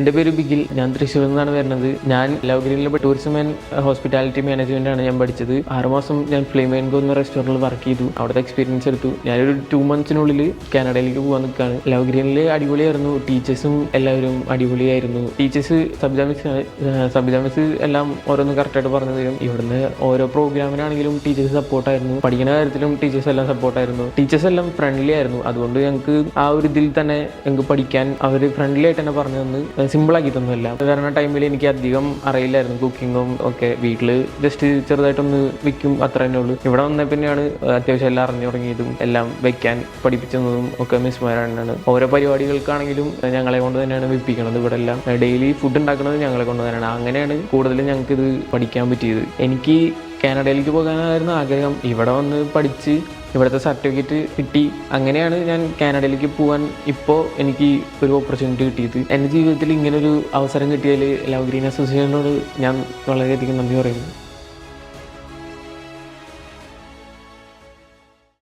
എൻ്റെ പേര് ബിഗിൽ. ഞാൻ തൃശ്ശൂരിൽ നിന്നാണ് വരുന്നത്. ഞാൻ ലവ് ഗ്രീനിലെ ടൂറിസം ആൻഡ് ഹോസ്പിറ്റാലിറ്റി മാനേജ്മെന്റ് ആണ് ഞാൻ പഠിച്ചത്. 6 മാസം ഞാൻ ഫ്ലേമേൻകോ എന്ന റെസ്റ്റോറൻറ്റിൽ വർക്ക് ചെയ്തു. അവിടുത്തെ എക്സ്പീരിയൻസ് എടുത്തു. ഞാനൊരു 2 monthsനുള്ളിൽ കാനഡയിലേക്ക് പോകാൻ നിൽക്കുകയാണ്. ലവ് ഗ്രീനിൽ അടിപൊളിയായിരുന്നു. ടീച്ചേഴ്സും എല്ലാവരും അടിപൊളിയായിരുന്നു. ടീച്ചേഴ്സ് സബിത മിസ് എല്ലാം ഓരോന്ന് കറക്റ്റായിട്ട് പറഞ്ഞു തരും. ഇവിടുന്ന് ഓരോ പ്രോഗ്രാമിനാണെങ്കിലും ടീച്ചേഴ്സ് സപ്പോർട്ടായിരുന്നു. പഠിക്കുന്ന കാര്യത്തിലും ടീച്ചേഴ്സ് എല്ലാം സപ്പോർട്ടായിരുന്നു. ടീച്ചേഴ്സ് എല്ലാം ഫ്രണ്ട്ലി ആയിരുന്നു. അതുകൊണ്ട് ഞങ്ങൾക്ക് ആ ഒരു ഇതിൽ തന്നെ ഞങ്ങൾക്ക് പഠിക്കാൻ അവർ ഫ്രണ്ട്ലി ആയിട്ട് തന്നെ പറഞ്ഞു തന്ന് സിമ്പിളാക്കി തന്നില്ല. വരുന്ന ടൈമിൽ എനിക്ക് അധികം അറിയില്ലായിരുന്നു കുക്കിങ്ങും ഒക്കെ. വീട്ടിൽ ജസ്റ്റ് ചെറുതായിട്ടൊന്ന് വെക്കും, അത്ര തന്നെ ഉള്ളൂ. ഇവിടെ വന്ന പിന്നെയാണ് അത്യാവശ്യം എല്ലാം അറിഞ്ഞു തുടങ്ങിയതും എല്ലാം വെക്കാൻ പഠിപ്പിച്ചതും ഒക്കെ മിസ്മാരാണ്. ഓരോ പരിപാടികൾക്കാണെങ്കിലും ഞങ്ങളെ കൊണ്ട് തന്നെയാണ് വെപ്പിക്കണത്. ഇവിടെ എല്ലാം ഡെയിലി ഫുഡ് ഉണ്ടാക്കുന്നത് ഞങ്ങളെ കൊണ്ട് തന്നെയാണ്. അങ്ങനെയാണ് കൂടുതലും ഞങ്ങൾക്ക് ഇത് പഠിക്കാൻ പറ്റിയത്. എനിക്ക് കാനഡയിലേക്ക് പോകാനായിരുന്നു ആഗ്രഹം. ഇവിടെ വന്ന് പഠിച്ച് ഇവിടുത്തെ സർട്ടിഫിക്കറ്റ് കിട്ടി. അങ്ങനെയാണ് ഞാൻ കാനഡയിലേക്ക് പോകാൻ ഇപ്പോൾ എനിക്ക് ഒരു ഓപ്പർച്യൂണിറ്റി കിട്ടിയത്. എൻ്റെ ജീവിതത്തിൽ ഇങ്ങനൊരു അവസരം കിട്ടിയതിൽ ലവ് ഗ്രീൻ അസോസിയേഷനോട് ഞാൻ വളരെയധികം നന്ദി പറയുന്നു.